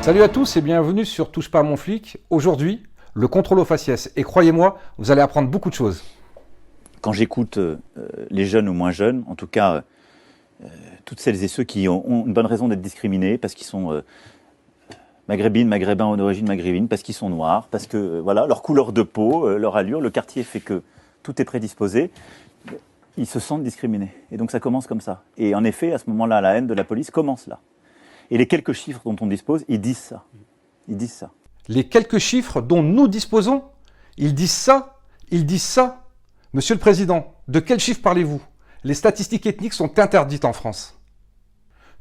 Salut à tous et bienvenue sur Touche pas à mon flic. Aujourd'hui, le contrôle aux faciès. Et croyez-moi, vous allez apprendre beaucoup de choses. Quand j'écoute les jeunes ou moins jeunes, en tout cas toutes celles et ceux qui ont une bonne raison d'être discriminés parce qu'ils sont maghrébines, maghrébins d'origine maghrébine, parce qu'ils sont noirs, parce que voilà, leur couleur de peau, leur allure, le quartier fait que tout est prédisposé, ils se sentent discriminés. Et donc ça commence comme ça. Et en effet, à ce moment-là, la haine de la police commence là. Et les quelques chiffres dont on dispose, ils disent ça. Ils disent ça. Les quelques chiffres dont nous disposons, ils disent ça, ils disent ça. Monsieur le Président, de quels chiffres parlez-vous? Les statistiques ethniques sont interdites en France.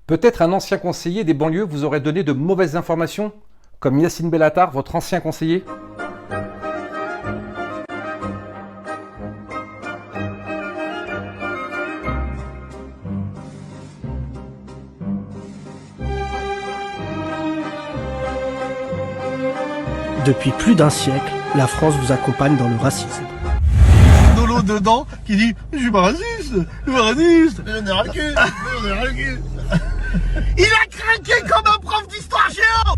Peut-être un ancien conseiller des banlieues vous aurait donné de mauvaises informations, comme Yacine Bellatar, votre ancien conseiller. Depuis plus d'un siècle, la France vous accompagne dans le racisme. Nolo dedans qui dit « Je suis pas raciste, je suis pas raciste, j'en ai ras le cul, j'en ai ras le cul. » Il a craqué comme un prof d'histoire géo.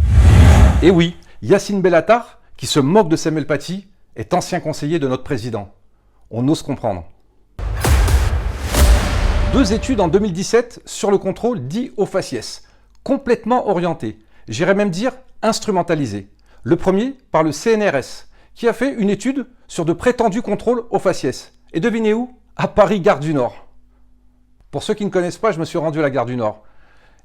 Et oui, Yacine Bellatar, qui se moque de Samuel Paty, est ancien conseiller de notre président. On ose comprendre. 2 études en 2017 sur le contrôle dit aux faciès, complètement orientées, j'irais même dire instrumentalisées. Le premier par le CNRS, qui a fait une étude sur de prétendus contrôles aux faciès. Et devinez où? À Paris, gare du Nord. Pour ceux qui ne connaissent pas, je me suis rendu à la gare du Nord.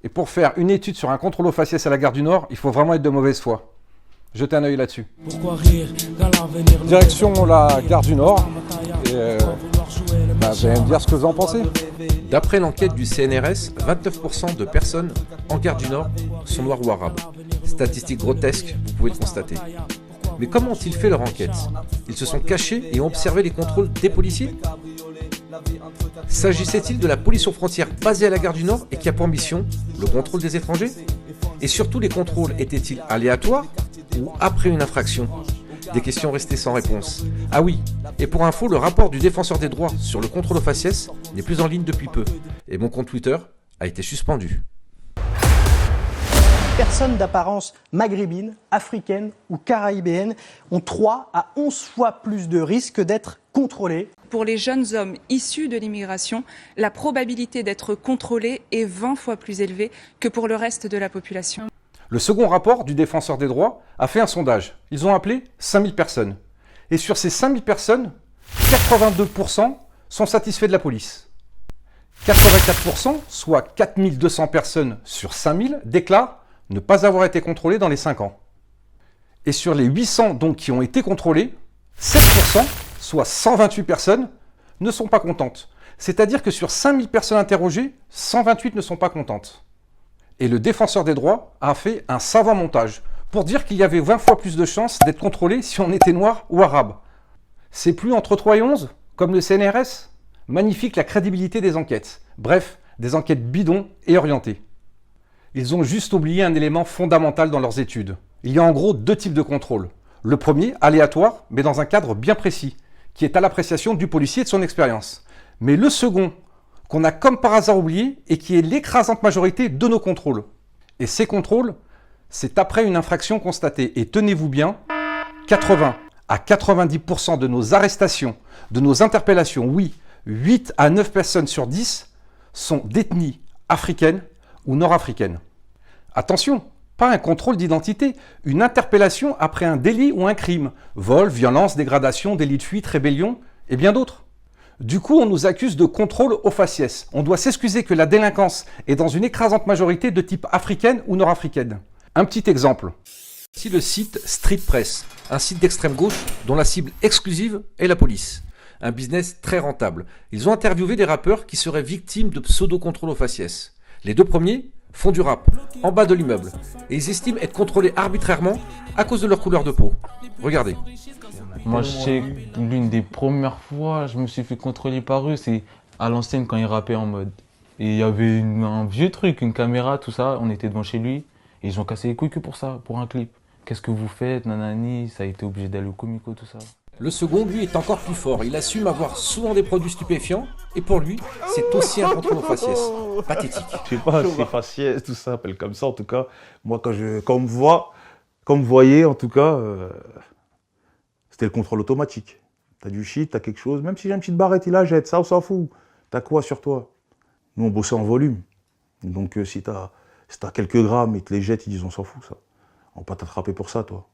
Et pour faire une étude sur un contrôle aux faciès à la gare du Nord, il faut vraiment être de mauvaise foi. Jetez un œil là-dessus. Direction la gare du Nord. Et vous allez me dire ce que vous en pensez. D'après l'enquête du CNRS, 29% de personnes en gare du Nord sont noires ou arabes. Statistique grotesque, vous pouvez le constater. Mais comment ont-ils fait leur enquête? Ils se sont cachés et ont observé les contrôles des policiers? S'agissait-il de la police aux frontières basée à la gare du Nord et qui a pour mission le contrôle des étrangers? Et surtout, les contrôles étaient-ils aléatoires ou après une infraction? Des questions restées sans réponse. Ah oui, et pour info, le rapport du défenseur des droits sur le contrôle aux faciès n'est plus en ligne depuis peu. Et mon compte Twitter a été suspendu. Personnes d'apparence maghrébine, africaine ou caraïbéenne ont 3 à 11 fois plus de risques d'être contrôlées. Pour les jeunes hommes issus de l'immigration, la probabilité d'être contrôlés est 20 fois plus élevée que pour le reste de la population. Le second rapport du défenseur des droits a fait un sondage. Ils ont appelé 5000 personnes. Et sur ces 5000 personnes, 82% sont satisfaits de la police. 84%, soit 4200 personnes sur 5000, déclarent ne pas avoir été contrôlés dans les 5 ans. Et sur les 800 donc qui ont été contrôlés, 7%, soit 128 personnes, ne sont pas contentes. C'est-à-dire que sur 5000 personnes interrogées, 128 ne sont pas contentes. Et le défenseur des droits a fait un savant montage pour dire qu'il y avait 20 fois plus de chances d'être contrôlé si on était noir ou arabe. C'est plus entre 3 et 11, comme le CNRS? Magnifique la crédibilité des enquêtes. Bref, des enquêtes bidons et orientées. Ils ont juste oublié un élément fondamental dans leurs études. Il y a en gros 2 types de contrôle. Le premier, aléatoire, mais dans un cadre bien précis, qui est à l'appréciation du policier et de son expérience. Mais le second, qu'on a comme par hasard oublié et qui est l'écrasante majorité de nos contrôles. Et ces contrôles, c'est après une infraction constatée. Et tenez-vous bien, 80 à 90% de nos arrestations, de nos interpellations, oui, 8 à 9 personnes sur 10 sont d'ethnie africaine ou nord-africaine. Attention, pas un contrôle d'identité, une interpellation après un délit ou un crime, vol, violence, dégradation, délit de fuite, rébellion et bien d'autres. Du coup, on nous accuse de contrôle aux faciès. On doit s'excuser que la délinquance est dans une écrasante majorité de type africaine ou nord-africaine. Un petit exemple. Ici le site Street Press, un site d'extrême gauche dont la cible exclusive est la police. Un business très rentable. Ils ont interviewé des rappeurs qui seraient victimes de pseudo-contrôle aux faciès. Les 2 premiers font du rap, en bas de l'immeuble, et ils estiment être contrôlés arbitrairement à cause de leur couleur de peau. Regardez. Moi, je sais que l'une des premières fois, je me suis fait contrôler par eux, c'est à l'ancienne quand il rappait en mode. Et il y avait un vieux truc, une caméra, tout ça, on était devant chez lui, et ils ont cassé les couilles que pour ça, pour un clip. Qu'est-ce que vous faites, nanani, ça a été obligé d'aller au comico, tout ça. Le second, lui, est encore plus fort. Il assume avoir souvent des produits stupéfiants et pour lui, c'est aussi un contrôle au faciès. Pathétique. Je sais pas si faciès, tout ça s'appelle comme ça. En tout cas, moi, quand on me voit, quand on me voyait, en tout cas, c'était le contrôle automatique. T'as du shit, t'as quelque chose, même si j'ai une petite barrette, il la jette, ça on s'en fout. T'as quoi sur toi? Nous on bossait en volume. Donc si t'as quelques grammes, ils te les jettent, ils disent on s'en fout ça. On va pas t'attraper pour ça toi.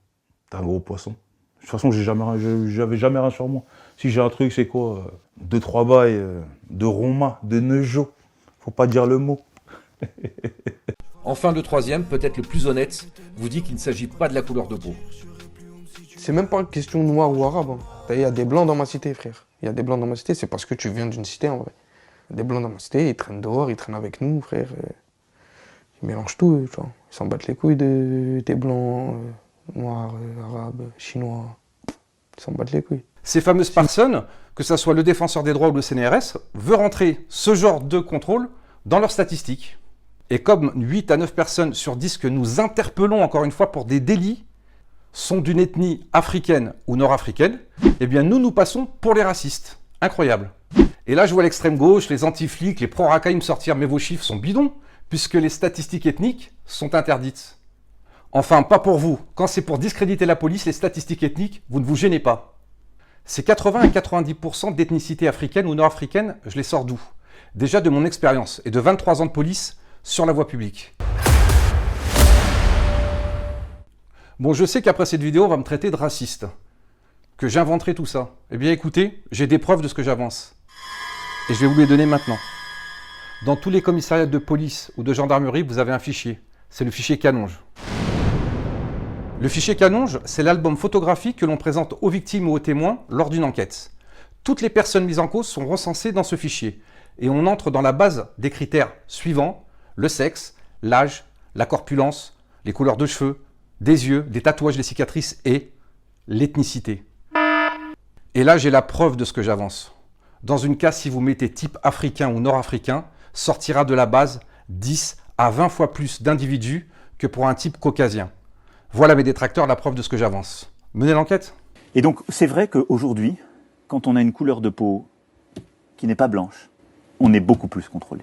T'es un gros poisson. De toute façon, j'avais jamais rien sur moi. Si j'ai un truc, c'est quoi 2-3 bails de Roma, de Neujo. Faut pas dire le mot. Enfin, le troisième, peut-être le plus honnête, vous dit qu'il ne s'agit pas de la couleur de peau. C'est même pas une question noire ou arabe. Hein. Il y a des blancs dans ma cité, frère. Il y a des blancs dans ma cité, c'est parce que tu viens d'une cité, en vrai. Il y a des blancs dans ma cité, ils traînent dehors, ils traînent avec nous, frère. Ils mélangent tout, tu vois. Ils s'en battent les couilles des blancs, noirs, arabes, chinois. Ils s'en battent les couilles. Ces fameuses personnes, que ce soit le défenseur des droits ou le CNRS, veut rentrer ce genre de contrôle dans leurs statistiques. Et comme 8 à 9 personnes sur 10 que nous interpellons encore une fois pour des délits sont d'une ethnie africaine ou nord-africaine, eh bien nous passons pour les racistes. Incroyable. Et là je vois l'extrême gauche, les anti-flics, les pro-racailles me sortir, mais vos chiffres sont bidons, puisque les statistiques ethniques sont interdites. Enfin, pas pour vous. Quand c'est pour discréditer la police, les statistiques ethniques, vous ne vous gênez pas. Ces 80 à 90% d'ethnicité africaine ou nord-africaine, je les sors d'où? Déjà de mon expérience et de 23 ans de police sur la voie publique. Bon, je sais qu'après cette vidéo, on va me traiter de raciste, que j'inventerai tout ça. Eh bien écoutez, j'ai des preuves de ce que j'avance. Et je vais vous les donner maintenant. Dans tous les commissariats de police ou de gendarmerie, vous avez un fichier. C'est le fichier Canonge. Le fichier Canonge, c'est l'album photographique que l'on présente aux victimes ou aux témoins lors d'une enquête. Toutes les personnes mises en cause sont recensées dans ce fichier. Et on entre dans la base des critères suivants: le sexe, l'âge, la corpulence, les couleurs de cheveux, des yeux, des tatouages, des cicatrices et l'ethnicité. Et là, j'ai la preuve de ce que j'avance. Dans une case, si vous mettez type africain ou nord-africain, sortira de la base 10 à 20 fois plus d'individus que pour un type caucasien. Voilà mes détracteurs, la preuve de ce que j'avance. Menez l'enquête. Et donc, c'est vrai qu'aujourd'hui, quand on a une couleur de peau qui n'est pas blanche, on est beaucoup plus contrôlé.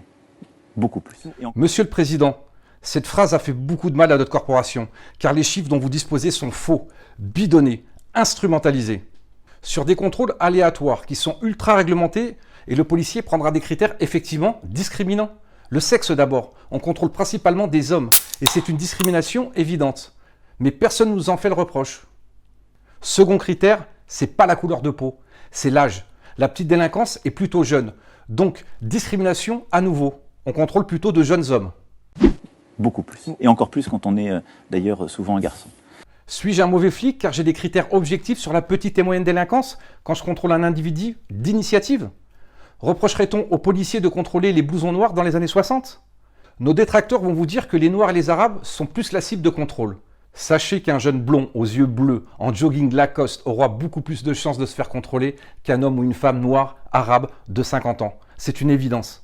Beaucoup plus. Monsieur le Président, cette phrase a fait beaucoup de mal à notre corporation, car les chiffres dont vous disposez sont faux, bidonnés, instrumentalisés. Sur des contrôles aléatoires qui sont ultra réglementés, et le policier prendra des critères effectivement discriminants. Le sexe d'abord, on contrôle principalement des hommes, et c'est une discrimination évidente. Mais personne ne nous en fait le reproche. Second critère, c'est pas la couleur de peau, c'est l'âge. La petite délinquance est plutôt jeune, donc discrimination à nouveau. On contrôle plutôt de jeunes hommes. Beaucoup plus. Et encore plus quand on est d'ailleurs souvent un garçon. Suis-je un mauvais flic car j'ai des critères objectifs sur la petite et moyenne délinquance quand je contrôle un individu d'initiative? Reprocherait-on aux policiers de contrôler les blousons noirs dans les années 60? Nos détracteurs vont vous dire que les noirs et les arabes sont plus la cible de contrôle. Sachez qu'un jeune blond aux yeux bleus en jogging Lacoste aura beaucoup plus de chances de se faire contrôler qu'un homme ou une femme noire arabe de 50 ans. C'est une évidence.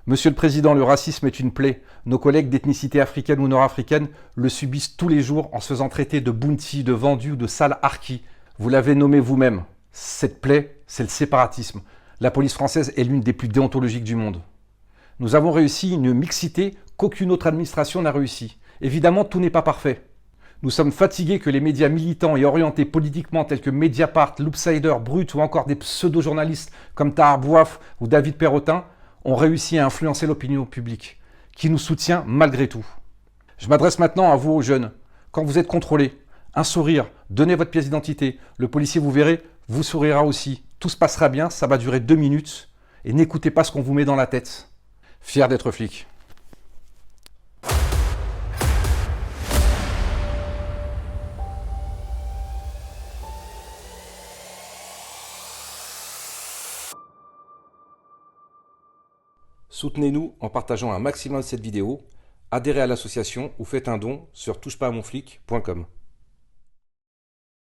Monsieur le Président, le racisme est une plaie. Nos collègues d'ethnicité africaine ou nord-africaine le subissent tous les jours en se faisant traiter de bounty, de vendu ou de sale harki. Vous l'avez nommé vous-même. Cette plaie, c'est le séparatisme. La police française est l'une des plus déontologiques du monde. Nous avons réussi une mixité qu'aucune autre administration n'a réussi. Évidemment, tout n'est pas parfait. Nous sommes fatigués que les médias militants et orientés politiquement tels que Mediapart, Loopsider, Brut ou encore des pseudo-journalistes comme Tahar Bouaf ou David Perrotin ont réussi à influencer l'opinion publique, qui nous soutient malgré tout. Je m'adresse maintenant à vous, aux jeunes. Quand vous êtes contrôlés, un sourire, donnez votre pièce d'identité. Le policier, vous verrez, vous sourira aussi. Tout se passera bien, ça va durer 2 minutes. Et n'écoutez pas ce qu'on vous met dans la tête. Fier d'être flic. Soutenez-nous en partageant un maximum cette vidéo, adhérez à l'association ou faites un don sur touchepasamonflic.com.